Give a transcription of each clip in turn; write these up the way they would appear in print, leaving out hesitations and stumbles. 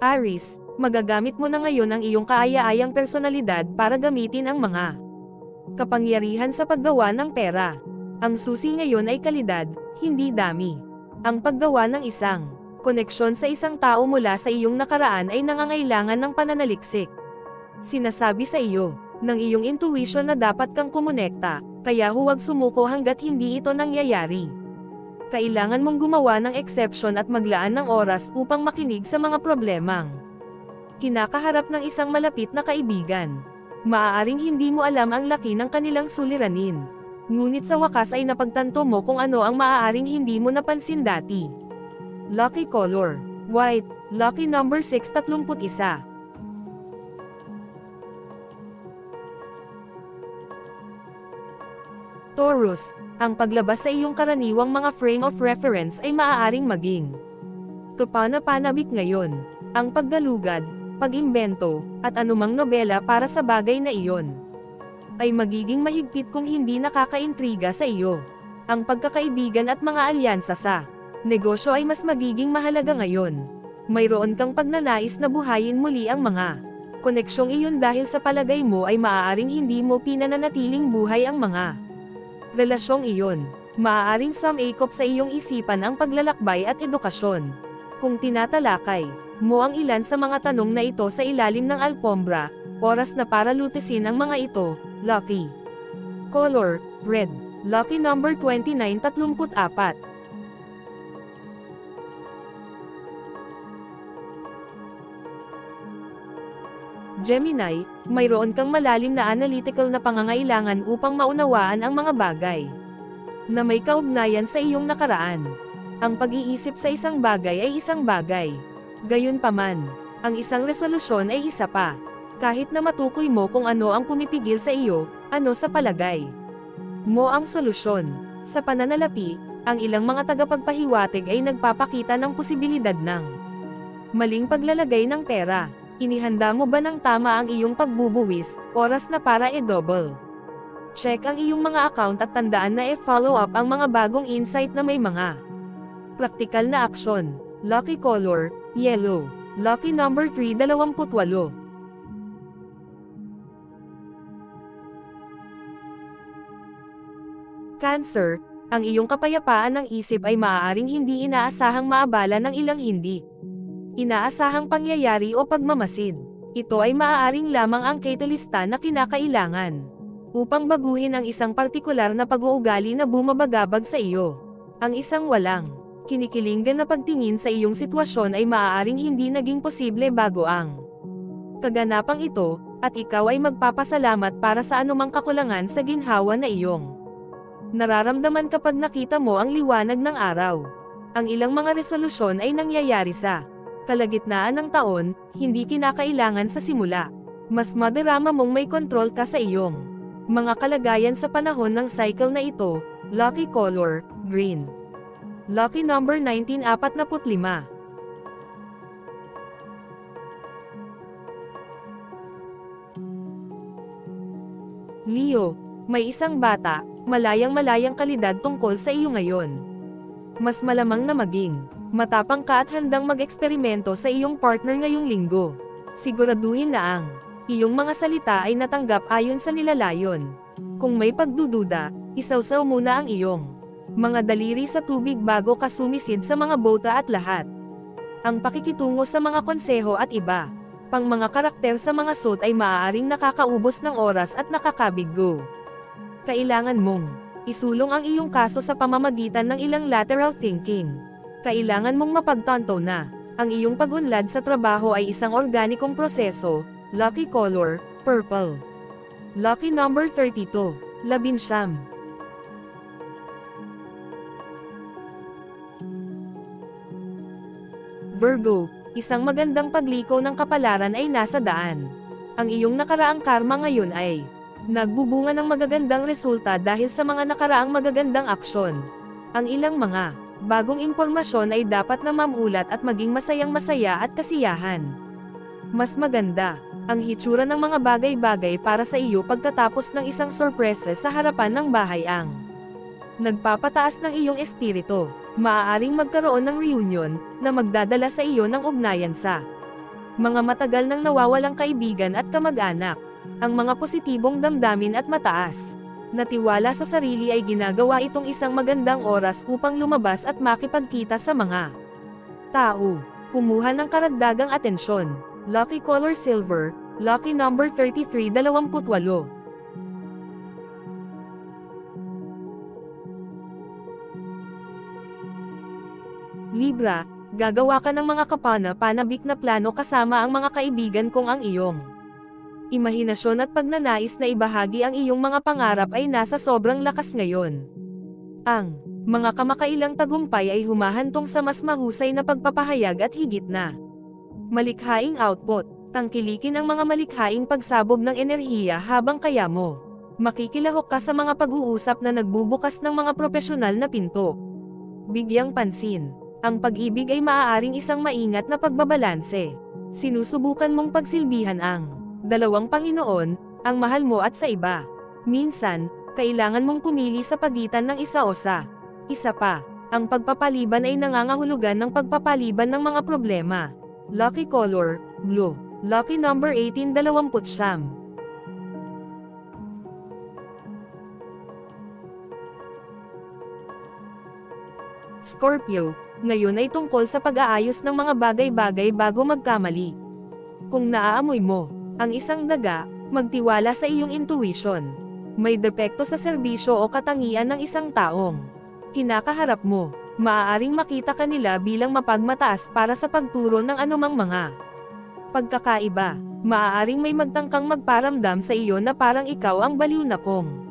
Aries, magagamit mo na ngayon ang iyong kaaya-ayang personalidad para gamitin ang mga kapangyarihan sa paggawa ng pera. Ang susi ngayon ay kalidad, hindi dami. Ang paggawa ng isang koneksyon sa isang tao mula sa iyong nakaraan ay nangangailangan ng pananaliksik. Sinasabi sa iyo ng iyong intuition na dapat kang kumonekta, kaya huwag sumuko hanggat hindi ito nangyayari. Kailangan mong gumawa ng exception at maglaan ng oras upang makinig sa mga problemang kinakaharap ng isang malapit na kaibigan. Maaaring hindi mo alam ang laki ng kanilang suliranin. Ngunit sa wakas ay napagtanto mo kung ano ang maaaring hindi mo napansin dati. Lucky color, white. Lucky number 631. Taurus, ang paglabas sa iyong karaniwang mga frame of reference ay maaaring maging kapana-panabik ngayon. Ang paggalugad, pag-imbento, at anumang nobela para sa bagay na iyon ay magiging mahigpit kung hindi nakakaintriga sa iyo. Ang pagkakaibigan at mga alyansa sa negosyo ay mas magiging mahalaga ngayon. Mayroon kang pagnanais na buhayin muli ang mga koneksyong iyon dahil sa palagay mo ay maaaring hindi mo pinananatiling buhay ang mga relasyong iyon. Maaaring sumikop sa iyong isipan ang paglalakbay at edukasyon. Kung tinatalakay mo ang ilan sa mga tanong na ito sa ilalim ng alpombra, oras na para lutisin ang mga ito. Lucky color, red. Lucky number 2934. Gemini, mayroon kang malalim na analytical na pangangailangan upang maunawaan ang mga bagay na may kaugnayan sa iyong nakaraan. Ang pag-iisip sa isang bagay ay isang bagay. Gayunpaman, ang isang resolusyon ay isa pa. Kahit na matukoy mo kung ano ang pumipigil sa iyo, ano sa palagay mo ang solusyon. Sa pananalapi, ang ilang mga tagapagpahiwatig ay nagpapakita ng posibilidad ng maling paglalagay ng pera. Inihanda mo ba ng tama ang iyong pagbubuwis? Oras na para i-double check ang iyong mga account at tandaan na i-follow up ang mga bagong insight na may mga praktikal na aksyon. Lucky color, yellow. Lucky number 328. Cancer, ang iyong kapayapaan ng isip ay maaaring hindi inaasahang maabala ng ilang hindi inaasahang pangyayari o pagmamasid. Ito ay maaaring lamang ang catalysta na kinakailangan upang baguhin ang isang partikular na pag-uugali na bumabagabag sa iyo. Ang isang walang kinikilingan na pagtingin sa iyong sitwasyon ay maaaring hindi naging posible bago ang kaganapang ito, at ikaw ay magpapasalamat para sa anumang kakulangan sa ginhawa na iyong nararamdaman kapag nakita mo ang liwanag ng araw. Ang ilang mga resolusyon ay nangyayari sa kalagitnaan ng taon, hindi kinakailangan sa simula. Mas madarama mong may kontrol ka sa iyong mga kalagayan sa panahon ng cycle na ito. Lucky color, green. Lucky number 1945. Leo, may isang bata, malayang-malayang kalidad tungkol sa iyo ngayon. Mas malamang na maging matapang ka at handang mag-eksperimento sa iyong partner ngayong linggo. Siguraduhin na ang iyong mga salita ay natanggap ayon sa nilalayon. Kung may pagdududa, isawsaw muna ang iyong mga daliri sa tubig bago ka sumisid sa mga bota at lahat. Ang pakikitungo sa mga konseho at iba pang mga karakter sa mga suit ay maaaring nakakaubos ng oras at nakakabiggo. Kailangan mong isulong ang iyong kaso sa pamamagitan ng ilang lateral thinking. Kailangan mong mapagtanto na ang iyong pag-unlad sa trabaho ay isang organikong proseso. Lucky color, purple. Lucky number 32, 19. Virgo, isang magandang pagliko ng kapalaran ay nasa daan. Ang iyong nakaraang karma ngayon ay nagbubunga ng magagandang resulta dahil sa mga nakaraang magagandang aksyon. Ang ilang mga bagong impormasyon ay dapat na mamulat at maging masayang-masaya at kasiyahan. Mas maganda ang hitsura ng mga bagay-bagay para sa iyo pagkatapos ng isang sorpresa sa harapan ng bahay ang nagpapataas ng iyong espiritu. Maaaring magkaroon ng reunion na magdadala sa iyo ng ugnayan sa Mga matagal nang nawawalang kaibigan at kamag-anak. Ang mga positibong damdamin at mataas na tiwala sa sarili ay ginagawa itong isang magandang oras upang lumabas at makipagkita sa mga tao. Kumuha ng karagdagang atensyon. Lucky color silver, lucky number 3328. Libra, gagawa ka ng mga kapana-panabik na plano kasama ang mga kaibigan kung ang iyong imahinasyon at pagnanais na ibahagi ang iyong mga pangarap ay nasa sobrang lakas ngayon. Ang mga kamakailang tagumpay ay humahantong sa mas mahusay na pagpapahayag at higit na malikhaing output. Tangkilikin ang mga malikhaing pagsabog ng enerhiya habang kaya mo. Makikilahok ka sa mga pag-uusap na nagbubukas ng mga profesional na pinto. Bigyang pansin. Ang pag-ibig ay maaaring isang maingat na pagbabalanse. Sinusubukan mong pagsilbihan ang dalawang Panginoon, ang mahal mo at sa iba. Minsan, kailangan mong pumili sa pagitan ng isa o sa isa pa. Ang pagpapaliban ay nangangahulugan ng pagpapaliban ng mga problema. Lucky color, blue. Lucky number 1829. Scorpio, ngayon ay tungkol sa pag-aayos ng mga bagay-bagay bago magkamali. Kung naaamoy mo ang isang daga, magtiwala sa iyong intuition. May depekto sa serbisyo o katangian ng isang taong kinakaharap mo. Maaaring makita ka nila bilang mapagmataas para sa pagturo ng anumang mga pagkakaiba. Maaaring may magtangkang magparamdam sa iyo na parang ikaw ang baliw na kung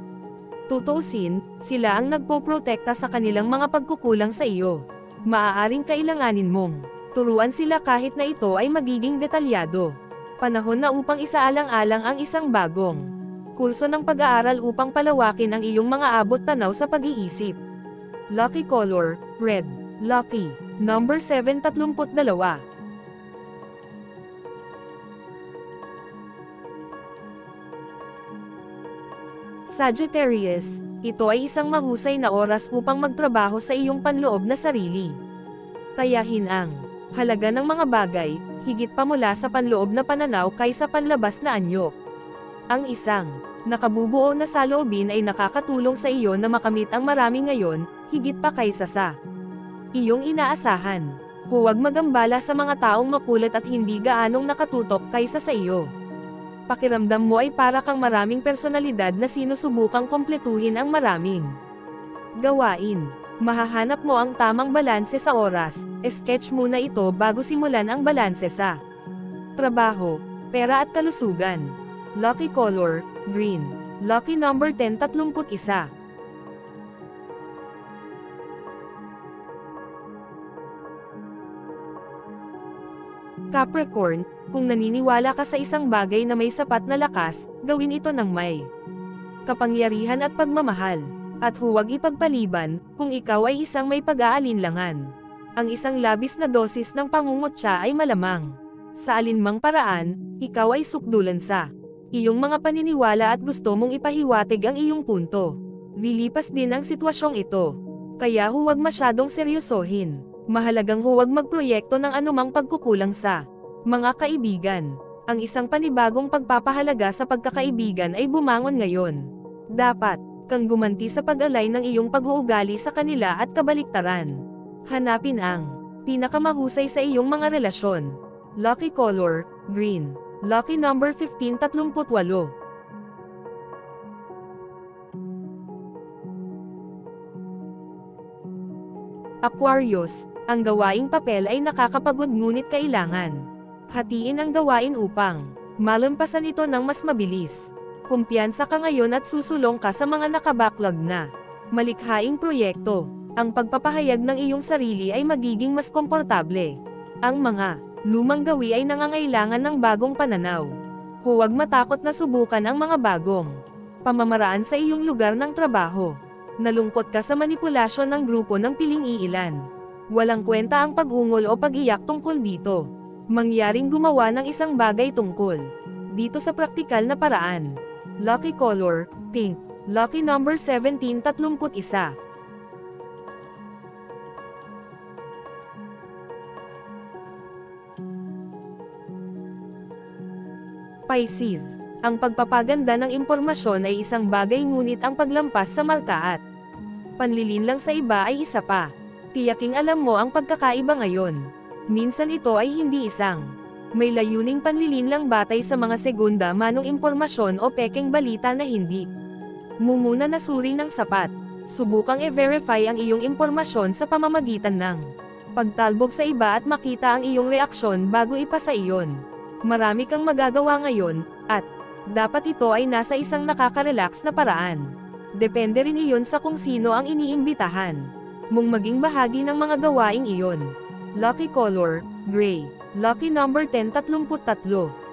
tutuusin, sila ang nagpoprotekta sa kanilang mga pagkukulang sa iyo. Maaaring kailanganin mong turuan sila kahit na ito ay magiging detalyado. Panahon na upang isaalang-alang ang isang bagong kurso ng pag-aaral upang palawakin ang iyong mga abot-tanaw sa pag-iisip. Lucky color, red. Lucky number 732. Sagittarius, ito ay isang mahusay na oras upang magtrabaho sa iyong panloob na sarili. Tayahin ang halaga ng mga bagay, higit pa mula sa panloob na pananaw kaysa panlabas na anyo. Ang isang nakabubuo na saloobin ay nakakatulong sa iyo na makamit ang marami ngayon, higit pa kaysa sa iyong inaasahan. Huwag magambala sa mga taong makulit at hindi gaanong nakatutok kaysa sa iyo. Pakiramdam mo ay para kang maraming personalidad na sinusubukang kompletuhin ang maraming gawain. Mahahanap mo ang tamang balanse sa oras. Sketch muna ito bago simulan ang balanse sa trabaho, pera at kalusugan. Lucky color, green. Lucky number 1031. Capricorn, kung naniniwala ka sa isang bagay na may sapat na lakas, gawin ito ng may kapangyarihan at pagmamahal. At huwag ipagpaliban, kung ikaw ay isang may pag-aalinlangan. Ang isang labis na dosis ng pangungutya ay malamang sa alinmang paraan, ikaw ay sukdulan sa iyong mga paniniwala at gusto mong ipahiwatig ang iyong punto. Lilipas din ang sitwasyong ito. Kaya huwag masyadong seryosohin. Mahalagang huwag magproyekto ng anumang pagkukulang sa mga kaibigan. Ang isang panibagong pagpapahalaga sa pagkakaibigan ay bumangon ngayon. Dapat kang gumanti sa pag-alay ng iyong pag-uugali sa kanila at kabaliktaran. Hanapin ang pinakamahusay sa iyong mga relasyon. Lucky color, green. Lucky number 1538. Aquarius, ang gawaing papel ay nakakapagod ngunit kailangan hatiin ang gawain upang malampasan ito ng mas mabilis. Kumpiyansa ka ngayon at susulong ka sa mga nakabacklog na malikhaing proyekto. Ang pagpapahayag ng iyong sarili ay magiging mas komportable. Ang mga lumang gawi ay nangangailangan ng bagong pananaw. Huwag matakot na subukan ang mga bagong pamamaraan sa iyong lugar ng trabaho. Nalungkot ka sa manipulasyon ng grupo ng piling iilan. Walang kwenta ang pag-ungol o pag-iyak tungkol dito. Mangyaring gumawa ng isang bagay tungkol dito sa praktikal na paraan. Lucky color, pink. Lucky number 1731. Pisces, ang pagpapaganda ng impormasyon ay isang bagay ngunit ang paglampas sa marka at panlilinlang sa iba ay isa pa. Tiyaking alam mo ang pagkakaiba ngayon. Minsan ito ay hindi isang may layuning panlilinlang batay sa mga segunda manong impormasyon o pekeng balita na hindi mumuna nasuri ng sapat. Subukang i-verify ang iyong impormasyon sa pamamagitan ng pagtalbog sa iba at makita ang iyong reaksyon bago ipasa iyon. Marami kang magagawa ngayon, at dapat ito ay nasa isang nakaka-relax na paraan. Depende rin iyon sa kung sino ang iniimbitahan mong maging bahagi ng mga gawaing iyon. Lucky color, gray. Lucky number 1033.